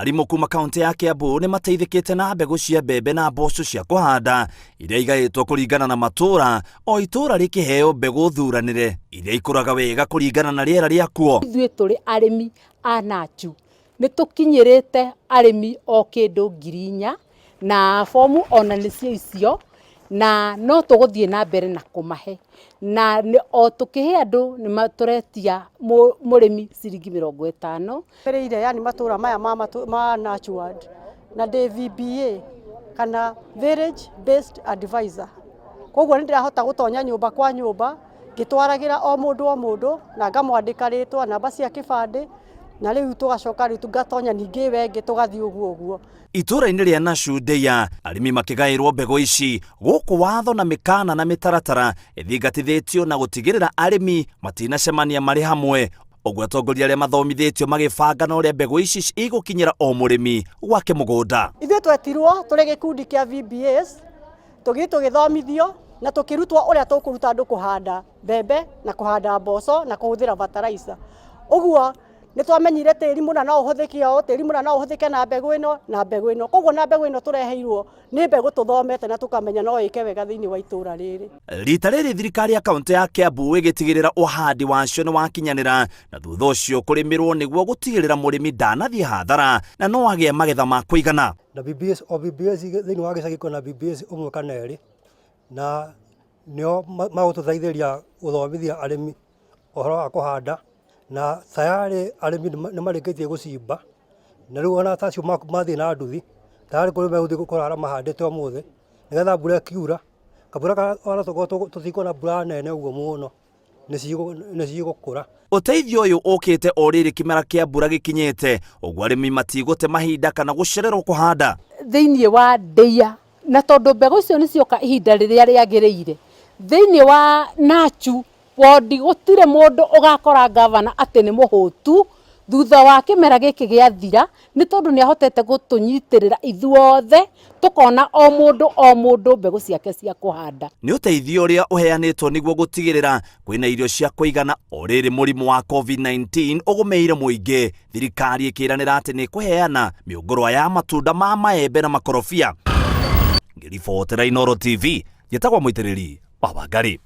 Arimũ kuma kaunti ya Kiambu nĩ mateithĩkĩte na mbegũ cia mbembe na mboco cia kũhanda iria igaĩtwo kũringana na matũra, o itũra rĩkĩheo mbegũ thuranĩre iria ikũraga wega kũringana na rĩera rĩa kuo. Ithuĩ tũrĩ arĩmi a Nachu nĩ tũkinyĩrĩte arĩmi o kĩndũ 4,000 na fomu ona nĩcio icio, na no tũgũthiĩ na mbere na kũmahe, na o tũkĩhe andũ nĩ matũretia mũrĩmi ciringi 50. Yani matũra maya ma Nachu Ward na VBA kana village based advisor. Koguo nĩ ndĩrahota gũtonya nyũmba kwa nyũmba ngĩtwaragĩra o mũndũ na ngamwandĩka rĩtwa, namba cia kĩbandĩ, na rĩu tũgacoka rĩu ngatonya ningĩ wengĩ tũgathiĩ ũguo. Itũra-inĩ rĩa Nachu Ndeia arĩmi makĩgaĩrwo mbegũ ici gũkũ watho na mĩkana na mĩtaratara ĩthingatithĩtio na gũtigĩrĩra arĩmi matinacemania marĩ hamwe. Ũguo atongoria arĩa mathomithĩtio magĩbanga na ũrĩa mbegũ ici igũkinyĩra o mũrĩmi gwake mũgũnda. Ithuĩ twetirwo tũrĩ gĩkundi kĩa VBAs tũgĩthomithio na tũkĩrutwo ũrĩa tũkũruta andũ kũhanda mbembe na kũhanda mboco na kũhũthĩra fertilizer. Ũguo nĩ twamenyire tĩri mũna no ũhũthĩke ũũ, tĩri mũna no ũhũthĩke na mbegũ ĩno na mbegũ ĩno. Koguo na mbegũ ĩno tũreheirwo nĩ mbegũ tũthomete na tũkamenya no ĩke wega thĩinĩ wa itũra rĩrĩ. Rita rĩrĩ thirikari ya kaunti ya Kiambu ĩgĩtigĩrĩra ũhandi wacio nĩ wakinyanĩra, na thutha ũcio kũrĩmĩrwo nĩguo gũtigĩrĩra mũrĩmi ndanathiĩ hathara na no agĩe magetha ma kũigana. Na VBAs thĩinĩ wa gĩcagi kwĩna VBAs ũmwe kana erĩ, na nĩo magũtũteithĩria gũthomithia arĩmi ũhoro wa kũhanda, na tayari arĩmi nĩ marĩkĩtie gũcimba, na rĩu ona tacio mathiĩ na nduthi tayari kũrĩ megũthiĩ gũkora mahandĩte ũmũthĩ, nĩgetha mbura ĩkiura, kabura ona tũtikuona mbura nene ũguo mũno nĩ cigũkũra. Ũteithio ũyũ ũkĩte o rĩrĩ kĩmera kĩa mbura gĩkinyĩte, ũguo arĩmi matigũte mahinda kana gũcererwo kũhanda thĩinĩ wa Ndeia, na tondũ mbegũ icio nĩ cioka ihinda rĩrĩa rĩagĩrĩire. Thĩinĩ wa Nachu wondi gũtirĩ mũndũ ũgakora gavana atĩ nĩ mũhũtu thutha wa kĩmera gĩkĩ gĩathira, nĩ tondũ nĩ ahotete gũtũnyitĩrĩra ithuothe tũkona o mũndũ mbegũ ciake cia kũhanda. Nĩ ũteithio ũrĩa ũheanĩtwo nĩguo gũtigĩrĩra kwĩna irio cia kũigana o rĩrĩ mũrimũ wa COVID-19 ũgũmĩire mũingĩ, thirikari ĩkĩranĩra atĩ nĩ kũheana mĩũngũrwa ya matunda ma maembe na makorobia. Ngĩribotera Inooro TV, njĩtagwo Mũitĩrĩri wa Wangari.